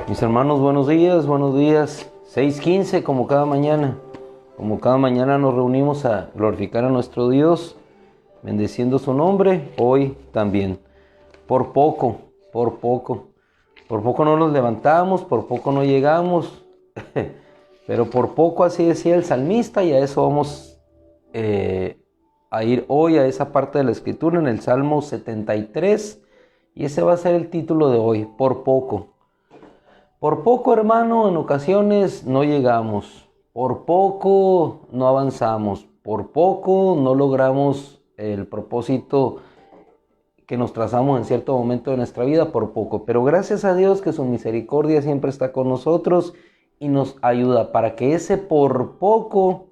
Mis hermanos, buenos días, 6:15 como cada mañana. Como cada mañana nos reunimos a glorificar a nuestro Dios, bendeciendo su nombre, hoy también. Por poco no nos levantamos, por poco no llegamos, pero por poco, así decía el salmista, y a eso vamos a ir hoy, a esa parte de la escritura, en el Salmo 73, y ese va a ser el título de hoy, por poco. Por poco, hermano, en ocasiones no llegamos, por poco no avanzamos, por poco no logramos el propósito que nos trazamos en cierto momento de nuestra vida, por poco. Pero gracias a Dios que su misericordia siempre está con nosotros y nos ayuda para que ese por poco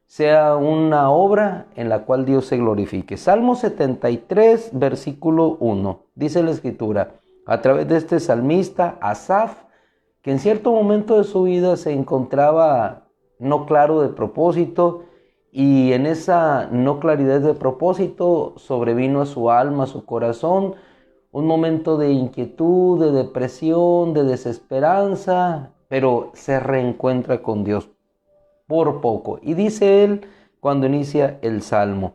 sea una obra en la cual Dios se glorifique. Salmo 73, versículo 1, dice la Escritura, a través de este salmista, Asaf, que en cierto momento de su vida se encontraba no claro de propósito, y en esa no claridad de propósito sobrevino a su alma, a su corazón, un momento de inquietud, de depresión, de desesperanza, pero se reencuentra con Dios por poco. Y dice él cuando inicia el Salmo,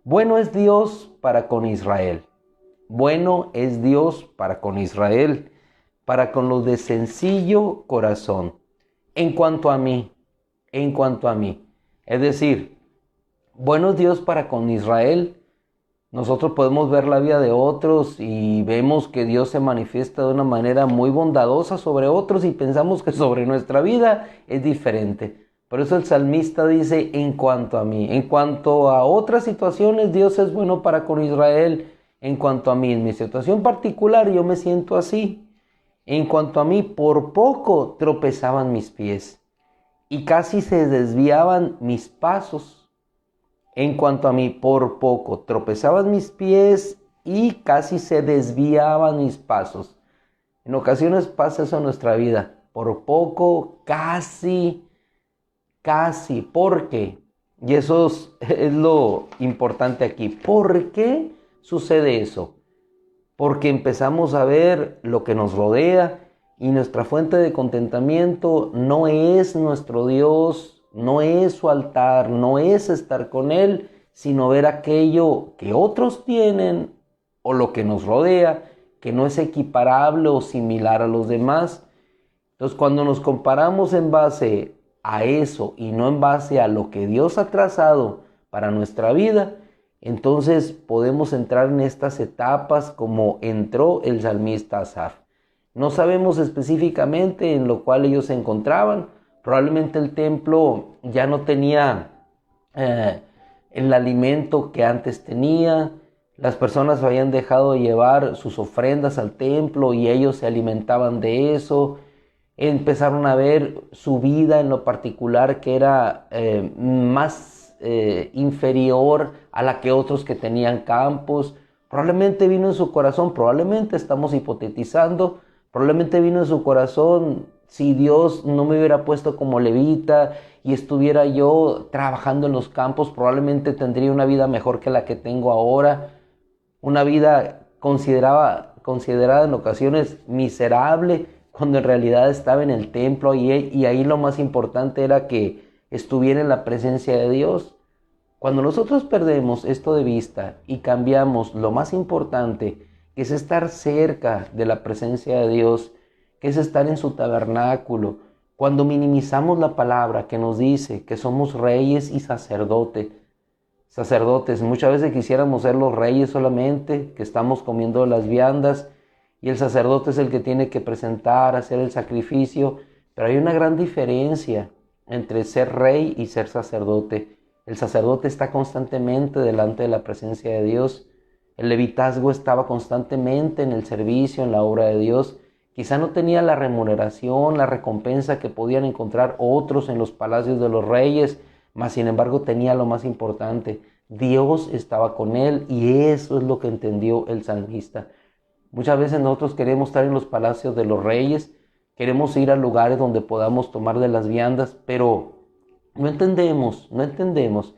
bueno es Dios para con Israel. Bueno es Dios para con Israel, para con los de sencillo corazón. En cuanto a mí, es decir, bueno es Dios para con Israel. Nosotros podemos ver la vida de otros y vemos que Dios se manifiesta de una manera muy bondadosa sobre otros y pensamos que sobre nuestra vida es diferente. Por eso el salmista dice, en cuanto a mí. En cuanto a otras situaciones, Dios es bueno para con Israel. En cuanto a mí, en mi situación particular, yo me siento así. En cuanto a mí, por poco tropezaban mis pies y casi se desviaban mis pasos. En cuanto a mí, por poco tropezaban mis pies y casi se desviaban mis pasos. En ocasiones pasa eso en nuestra vida. Por poco, casi. ¿Por qué? Y eso es lo importante aquí. ¿Por qué sucede eso? Porque empezamos a ver lo que nos rodea y nuestra fuente de contentamiento no es nuestro Dios, no es su altar, no es estar con Él, sino ver aquello que otros tienen o lo que nos rodea, que no es equiparable o similar a los demás. Entonces, cuando nos comparamos en base a eso y no en base a lo que Dios ha trazado para nuestra vida, entonces podemos entrar en estas etapas como entró el salmista Asaf. No sabemos específicamente en lo cual ellos se encontraban. Probablemente el templo ya no tenía el alimento que antes tenía. Las personas habían dejado de llevar sus ofrendas al templo y ellos se alimentaban de eso. Empezaron a ver su vida en lo particular que era más inferior a la que otros que tenían campos. Probablemente vino en su corazón, probablemente estamos hipotetizando, probablemente vino en su corazón, si Dios no me hubiera puesto como levita y estuviera yo trabajando en los campos, probablemente tendría una vida mejor que la que tengo ahora, una vida considerada en ocasiones miserable, cuando en realidad estaba en el templo y ahí lo más importante era que estuviera en la presencia de Dios. Cuando nosotros perdemos esto de vista y cambiamos lo más importante, que es estar cerca de la presencia de Dios, que es estar en su tabernáculo, cuando minimizamos la palabra que nos dice que somos reyes y sacerdotes, muchas veces quisiéramos ser los reyes solamente, que estamos comiendo las viandas, y el sacerdote es el que tiene que presentar, hacer el sacrificio, pero hay una gran diferencia entre ser rey y ser sacerdote. El sacerdote está constantemente delante de la presencia de Dios, El levitazgo estaba constantemente en el servicio, en la obra de Dios. Quizá no tenía la remuneración, la recompensa que podían encontrar otros en los palacios de los reyes, mas sin embargo tenía lo más importante: Dios estaba con él, y eso es lo que entendió el salmista. Muchas veces nosotros queremos estar en los palacios de los reyes, queremos ir a lugares donde podamos tomar de las viandas, pero no entendemos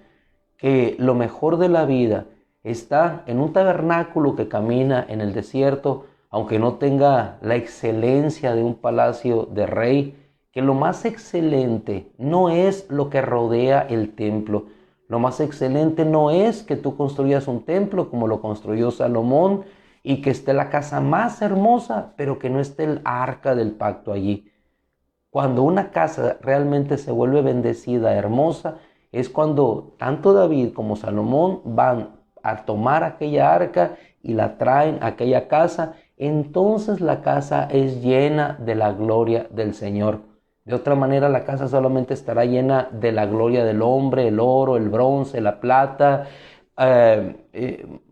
que lo mejor de la vida está en un tabernáculo que camina en el desierto, aunque no tenga la excelencia de un palacio de rey, que lo más excelente no es lo que rodea el templo. Lo más excelente no es que tú construyas un templo como lo construyó Salomón y que esté la casa más hermosa, pero que no esté el arca del pacto allí. Cuando una casa realmente se vuelve bendecida, hermosa, es cuando tanto David como Salomón van a tomar aquella arca y la traen a aquella casa. Entonces la casa es llena de la gloria del Señor. De otra manera, la casa solamente estará llena de la gloria del hombre, el oro, el bronce, la plata,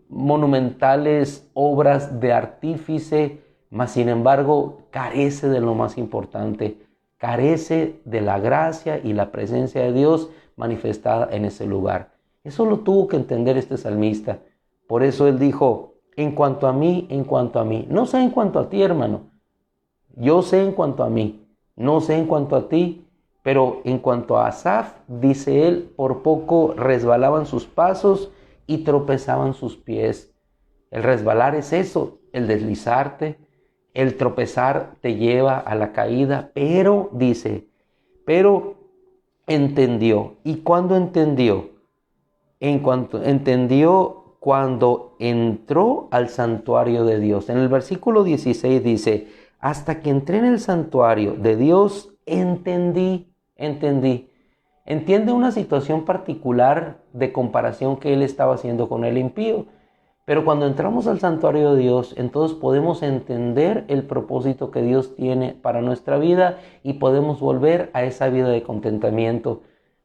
monumentales obras de artífice, mas sin embargo carece de lo más importante, carece de la gracia y la presencia de Dios manifestada en ese lugar. Eso lo tuvo que entender este salmista. Por eso él dijo: en cuanto a mí, no sé en cuanto a ti, hermano, yo sé en cuanto a mí, no sé en cuanto a ti, pero en cuanto a Asaf, dice él, por poco resbalaban sus pasos y tropezaban sus pies. El resbalar es eso, el deslizarte, el tropezar te lleva a la caída, pero dice, pero entendió. ¿Y cuándo entendió? Entendió cuando entró al santuario de Dios. En el versículo 16 dice: hasta que entré en el santuario de Dios, entendí. Entiende una situación particular de comparación que él estaba haciendo con el impío. Pero cuando entramos al santuario de Dios, entonces podemos entender el propósito que Dios tiene para nuestra vida y podemos volver a esa vida de contentamiento.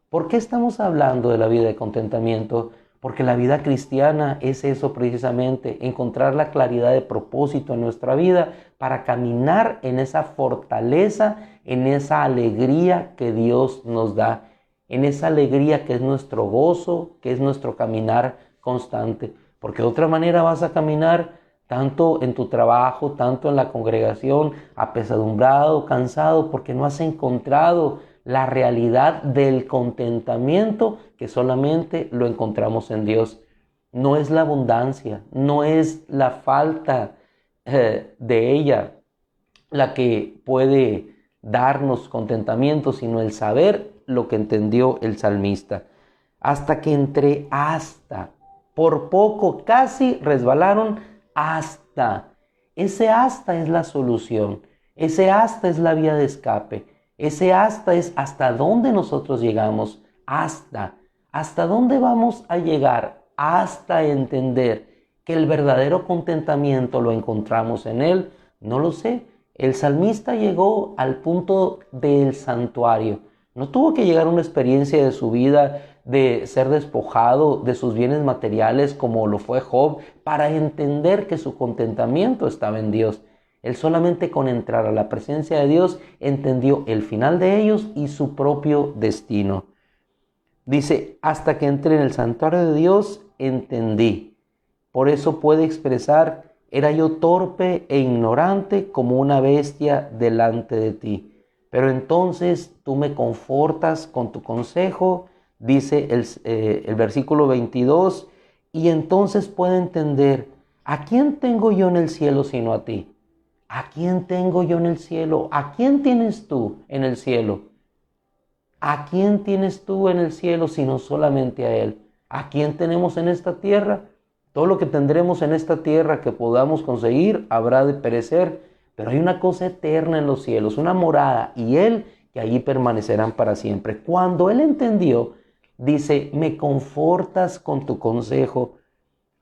¿Por qué estamos hablando de la vida de contentamiento? Porque la vida cristiana es eso precisamente: encontrar la claridad de propósito en nuestra vida para caminar en esa fortaleza, en esa alegría que Dios nos da, en esa alegría que es nuestro gozo, que es nuestro caminar constante. Porque de otra manera vas a caminar tanto en tu trabajo, tanto en la congregación, apesadumbrado, cansado, porque no has encontrado la realidad del contentamiento que solamente lo encontramos en Dios. No es la abundancia, no es la falta de ella la que puede darnos contentamiento, sino el saber lo que entendió el salmista. Hasta que entré, por poco, casi resbalaron, ese hasta es la solución, ese hasta es la vía de escape, ese hasta es hasta dónde nosotros llegamos, hasta dónde vamos a llegar, hasta entender que el verdadero contentamiento lo encontramos en Él. No lo sé. El salmista llegó al punto del santuario. No tuvo que llegar a una experiencia de su vida de ser despojado de sus bienes materiales como lo fue Job para entender que su contentamiento estaba en Dios. Él solamente con entrar a la presencia de Dios entendió el final de ellos y su propio destino. Dice: hasta que entré en el santuario de Dios, entendí. Por eso puede expresar: era yo torpe e ignorante como una bestia delante de ti. Pero entonces tú me confortas con tu consejo, dice el versículo 22, y entonces puedo entender: ¿a quién tengo yo en el cielo sino a ti? ¿A quién tengo yo en el cielo? ¿A quién tienes tú en el cielo? ¿A quién tienes tú en el cielo sino solamente a Él? ¿A quién tenemos en esta tierra? Todo lo que tendremos en esta tierra que podamos conseguir habrá de perecer, pero hay una cosa eterna en los cielos, una morada, y Él, que allí permanecerán para siempre. Cuando Él entendió, dice: me confortas con tu consejo.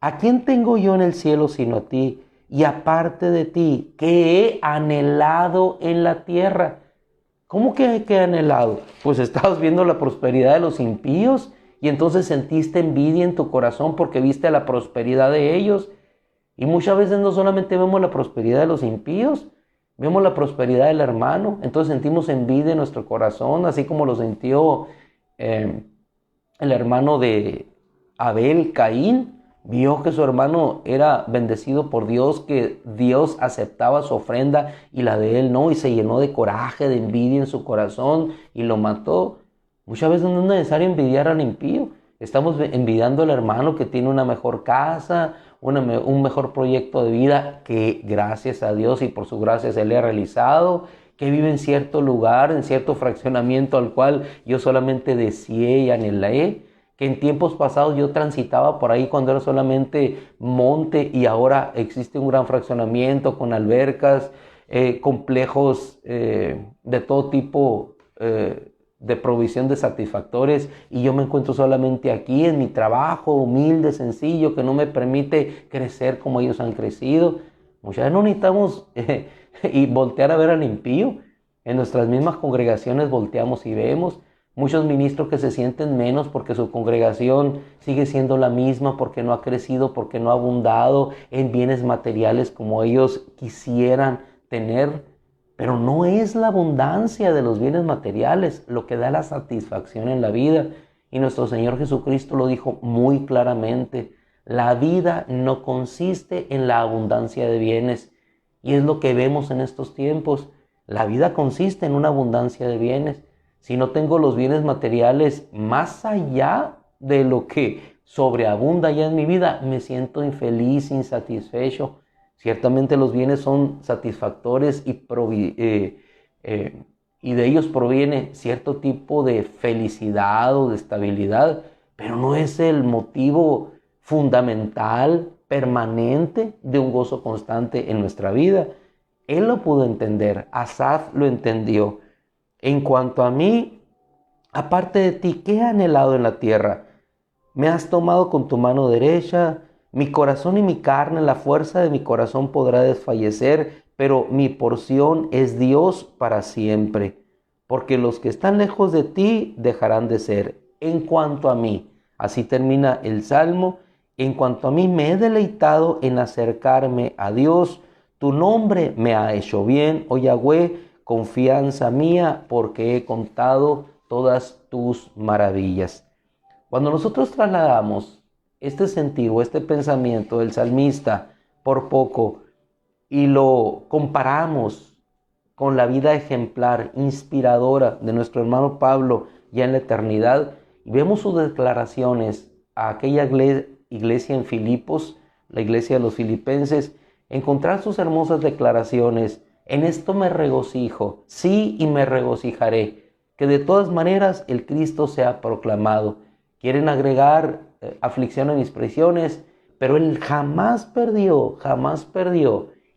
¿A quién tengo yo en el cielo sino a ti? Y aparte de ti, ¿qué he anhelado en la tierra? ¿Cómo que he anhelado? Pues estabas viendo la prosperidad de los impíos y entonces sentiste envidia en tu corazón porque viste la prosperidad de ellos. Y muchas veces no solamente vemos la prosperidad de los impíos, vemos la prosperidad del hermano. Entonces sentimos envidia en nuestro corazón, así como lo sintió el hermano de Abel, Caín. Vio que su hermano era bendecido por Dios, que Dios aceptaba su ofrenda y la de él no, y se llenó de coraje, de envidia en su corazón y lo mató. Muchas veces no es necesario envidiar al impío. Estamos envidiando al hermano que tiene una mejor casa, un mejor proyecto de vida que gracias a Dios y por su gracia se le ha realizado, que vive en cierto lugar, en cierto fraccionamiento al cual yo solamente deseé y anhelé, que en tiempos pasados yo transitaba por ahí cuando era solamente monte y ahora existe un gran fraccionamiento con albercas, complejos de todo tipo de provisión de satisfactores, y yo me encuentro solamente aquí en mi trabajo humilde, sencillo, que no me permite crecer como ellos han crecido. Muchas veces no necesitamos y voltear a ver al impío. En nuestras mismas congregaciones volteamos y vemos muchos ministros que se sienten menos porque su congregación sigue siendo la misma, porque no ha crecido, porque no ha abundado en bienes materiales como ellos quisieran tener. Pero no es la abundancia de los bienes materiales lo que da la satisfacción en la vida. Y nuestro Señor Jesucristo lo dijo muy claramente. La vida no consiste en la abundancia de bienes. Y es lo que vemos en estos tiempos. La vida consiste en una abundancia de bienes. Si no tengo los bienes materiales más allá de lo que sobreabunda ya en mi vida, me siento infeliz, insatisfecho. Ciertamente los bienes son satisfactores y de ellos proviene cierto tipo de felicidad o de estabilidad, pero no es el motivo fundamental, permanente de un gozo constante en nuestra vida. Él lo pudo entender, Asaf lo entendió. En cuanto a mí, aparte de ti, ¿qué he anhelado en la tierra? Me has tomado con tu mano derecha, mi corazón y mi carne, la fuerza de mi corazón podrá desfallecer, pero mi porción es Dios para siempre. Porque los que están lejos de ti dejarán de ser. En cuanto a mí, así termina el Salmo, en cuanto a mí me he deleitado en acercarme a Dios. Tu nombre me ha hecho bien, oh Yahweh, confianza mía, porque he contado todas tus maravillas. Cuando nosotros trasladamos este sentido, este pensamiento del salmista por poco y lo comparamos con la vida ejemplar, inspiradora de nuestro hermano Pablo ya en la eternidad, y vemos sus declaraciones a aquella iglesia en Filipos, la iglesia de los filipenses, encontrar sus hermosas declaraciones. En esto me regocijo, sí, y me regocijaré, que de todas maneras el Cristo sea proclamado. Quieren agregar aflicción a mis prisiones, pero él jamás perdió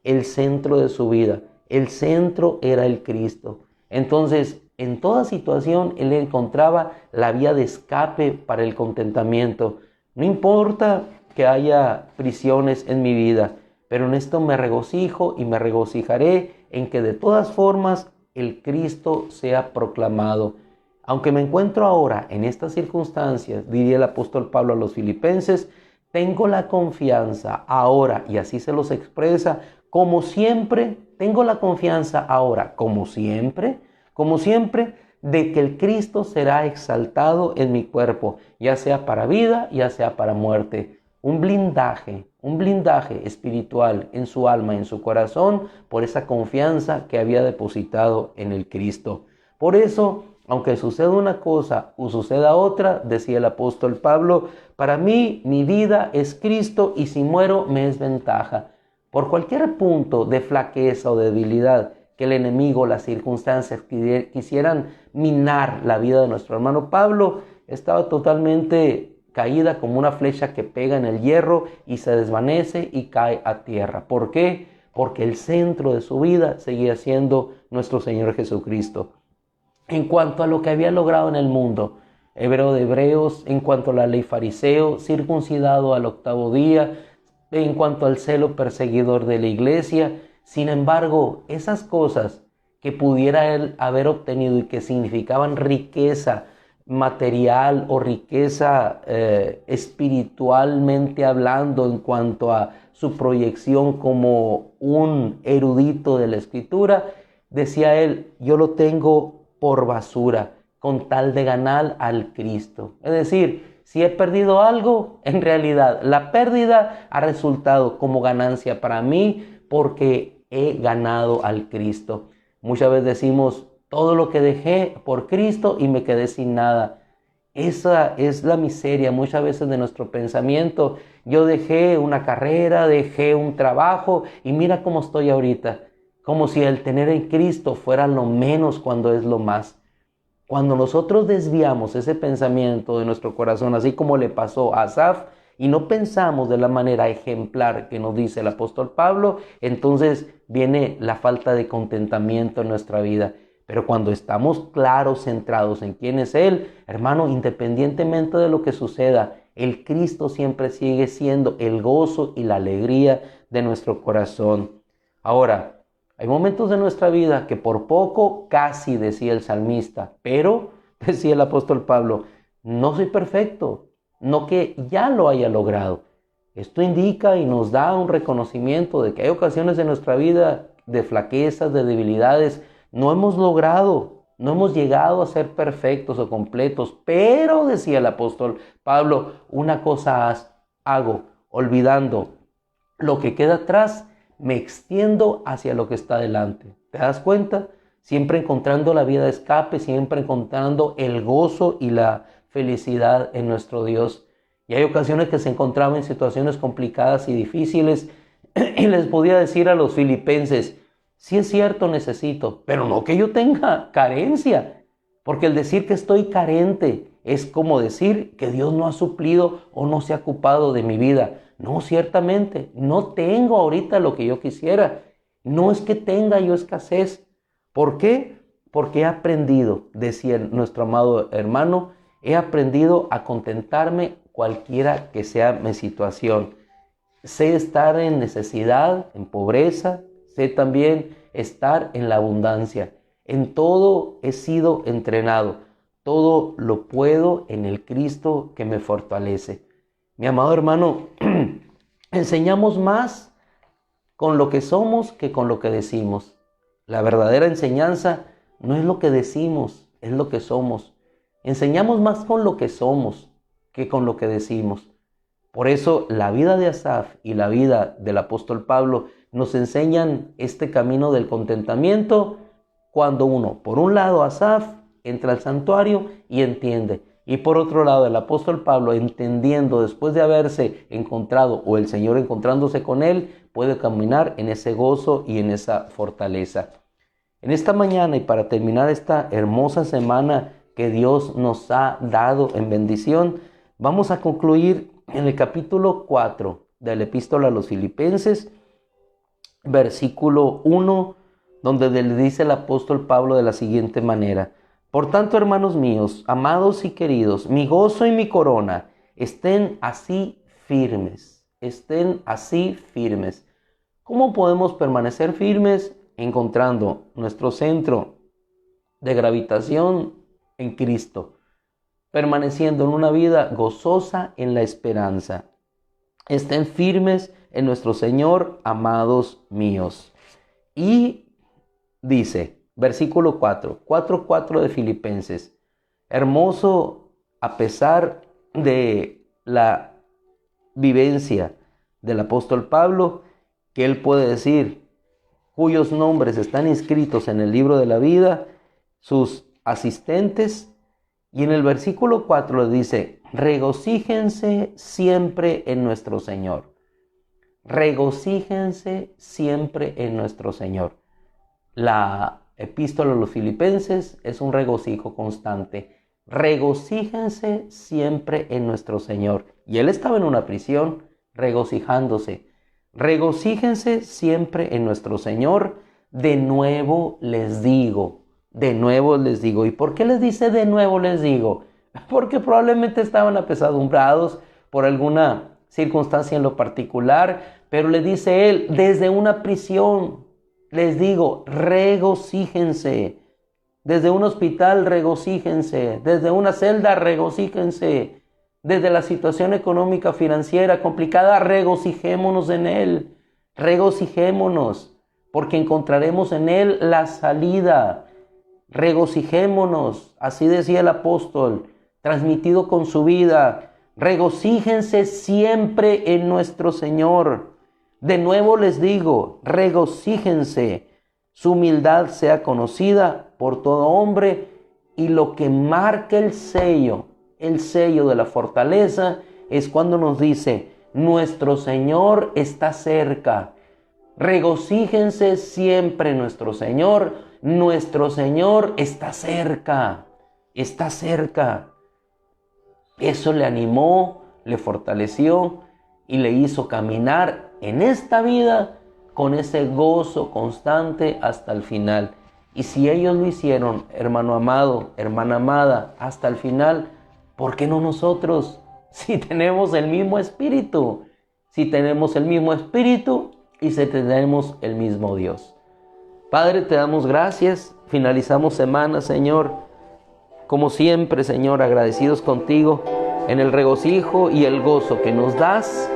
el centro de su vida. El centro era el Cristo. Entonces, en toda situación, él encontraba la vía de escape para el contentamiento. No importa que haya prisiones en mi vida, pero en esto me regocijo y me regocijaré en que de todas formas el Cristo sea proclamado. Aunque me encuentro ahora en estas circunstancias, diría el apóstol Pablo a los filipenses, tengo la confianza ahora, y así se los expresa, como siempre, tengo la confianza ahora, como siempre, de que el Cristo será exaltado en mi cuerpo, ya sea para vida, ya sea para muerte. Un blindaje espiritual en su alma, en su corazón, por esa confianza que había depositado en el Cristo. Por eso, aunque suceda una cosa o suceda otra, decía el apóstol Pablo, para mí mi vida es Cristo y si muero me es ventaja. Por cualquier punto de flaqueza o debilidad que el enemigo, las circunstancias quisieran minar la vida de nuestro hermano Pablo, estaba totalmente caída como una flecha que pega en el hierro y se desvanece y cae a tierra. ¿Por qué? Porque el centro de su vida seguía siendo nuestro Señor Jesucristo. En cuanto a lo que había logrado en el mundo, hebreo de hebreos, en cuanto a la ley fariseo, circuncidado al 8º día, en cuanto al celo perseguidor de la iglesia, sin embargo, esas cosas que pudiera él haber obtenido y que significaban riqueza material o riqueza espiritualmente hablando en cuanto a su proyección como un erudito de la Escritura, decía él, yo lo tengo por basura, con tal de ganar al Cristo. Es decir, si he perdido algo, en realidad la pérdida ha resultado como ganancia para mí porque he ganado al Cristo. Muchas veces decimos, todo lo que dejé por Cristo y me quedé sin nada. Esa es la miseria muchas veces de nuestro pensamiento. Yo dejé una carrera, dejé un trabajo y mira cómo estoy ahorita. Como si el tener en Cristo fuera lo menos cuando es lo más. Cuando nosotros desviamos ese pensamiento de nuestro corazón, así como le pasó a Asaf, y no pensamos de la manera ejemplar que nos dice el apóstol Pablo, entonces viene la falta de contentamiento en nuestra vida. Pero cuando estamos claros, centrados en quién es Él, hermano, independientemente de lo que suceda, el Cristo siempre sigue siendo el gozo y la alegría de nuestro corazón. Ahora, hay momentos de nuestra vida que por poco casi decía el salmista, pero decía el apóstol Pablo, no soy perfecto, no que ya lo haya logrado. Esto indica y nos da un reconocimiento de que hay ocasiones en nuestra vida de flaquezas, de debilidades, no hemos logrado, no hemos llegado a ser perfectos o completos, pero decía el apóstol Pablo, una cosa hago, olvidando lo que queda atrás, me extiendo hacia lo que está delante. ¿Te das cuenta? Siempre encontrando la vía de escape, siempre encontrando el gozo y la felicidad en nuestro Dios. Y hay ocasiones que se encontraba en situaciones complicadas y difíciles y les podía decir a los filipenses, sí es cierto, necesito, pero no que yo tenga carencia, porque el decir que estoy carente es como decir que Dios no ha suplido o no se ha ocupado de mi vida. No, ciertamente, no tengo ahorita lo que yo quisiera. No es que tenga yo escasez. ¿Por qué? Porque he aprendido, decía nuestro amado hermano, he aprendido a contentarme cualquiera que sea mi situación. Sé estar en necesidad, en pobreza, sé también estar en la abundancia. En todo he sido entrenado. Todo lo puedo en el Cristo que me fortalece. Mi amado hermano, enseñamos más con lo que somos que con lo que decimos. La verdadera enseñanza no es lo que decimos, es lo que somos. Enseñamos más con lo que somos que con lo que decimos. Por eso la vida de Asaf y la vida del apóstol Pablo nos enseñan este camino del contentamiento cuando uno, por un lado Asaf, entra al santuario y entiende. Y por otro lado, el apóstol Pablo, entendiendo después de haberse encontrado o el Señor encontrándose con él, puede caminar en ese gozo y en esa fortaleza. En esta mañana y para terminar esta hermosa semana que Dios nos ha dado en bendición, vamos a concluir en el capítulo 4 de la epístola a los Filipenses, versículo 1, donde le dice el apóstol Pablo de la siguiente manera: por tanto, hermanos míos, amados y queridos, mi gozo y mi corona, estén así firmes, estén así firmes. ¿Cómo podemos permanecer firmes? Encontrando nuestro centro de gravitación en Cristo, permaneciendo en una vida gozosa en la esperanza. Estén firmes en nuestro Señor, amados míos. Y dice, versículo 4:4 de Filipenses. Hermoso a pesar de la vivencia del apóstol Pablo, que él puede decir, cuyos nombres están inscritos en el libro de la vida, sus asistentes. Y en el versículo 4 le dice, regocíjense siempre en nuestro Señor. Regocíjense siempre en nuestro Señor. La epístola a los Filipenses es un regocijo constante. Regocíjense siempre en nuestro Señor. Y él estaba en una prisión regocijándose. Regocíjense siempre en nuestro Señor. De nuevo les digo. De nuevo les digo. ¿Y por qué les dice de nuevo les digo? Porque probablemente estaban apesadumbrados por alguna circunstancia en lo particular. Pero le dice él, desde una prisión les digo, regocíjense. Desde un hospital, regocíjense. Desde una celda, regocíjense. desde la situación económica financiera complicada, regocijémonos en Él, regocijémonos, porque encontraremos en Él la salida. Regocijémonos, así decía el apóstol, transmitido con su vida. Regocíjense siempre en nuestro Señor. De nuevo les digo, regocíjense. Su humildad sea conocida por todo hombre, y lo que marca el sello de la fortaleza, es cuando nos dice, nuestro Señor está cerca. Regocíjense siempre en nuestro Señor está cerca, está cerca. Eso le animó, le fortaleció y le hizo caminar en esta vida con ese gozo constante hasta el final. Y si ellos lo hicieron, hermano amado, hermana amada, hasta el final, ¿por qué no nosotros? Si tenemos el mismo espíritu, y si tenemos el mismo Dios. Padre, te damos gracias. Finalizamos semana, Señor. Como siempre, Señor, agradecidos contigo en el regocijo y el gozo que nos das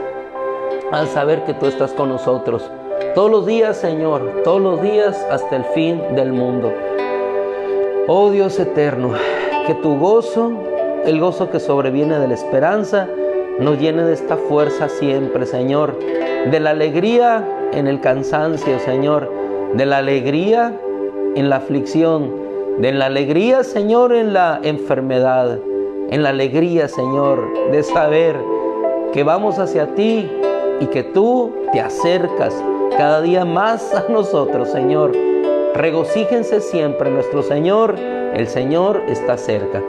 al saber que tú estás con nosotros. Todos los días, Señor, todos los días hasta el fin del mundo. Oh Dios eterno, que tu gozo, el gozo que sobreviene de la esperanza, nos llene de esta fuerza siempre, Señor. De la alegría en el cansancio, Señor. De la alegría en la aflicción. De la alegría, Señor, en la enfermedad. En la alegría, Señor, de saber que vamos hacia ti y que tú te acercas cada día más a nosotros, Señor. Regocíjense siempre, nuestro Señor. El Señor está cerca.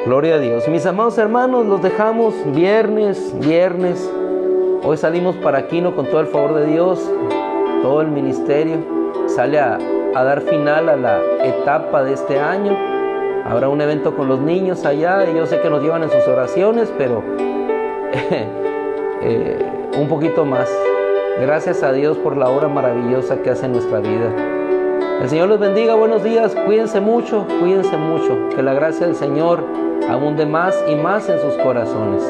Gloria a Dios. Mis amados hermanos, los dejamos viernes. Hoy salimos para Aquino con todo el favor de Dios. Todo el ministerio sale a dar final a la etapa de este año. Habrá un evento con los niños allá y yo sé que nos llevan en sus oraciones, pero un poquito más. Gracias a Dios por la obra maravillosa que hace en nuestra vida. El Señor los bendiga, buenos días, cuídense mucho, que la gracia del Señor abunde más y más en sus corazones.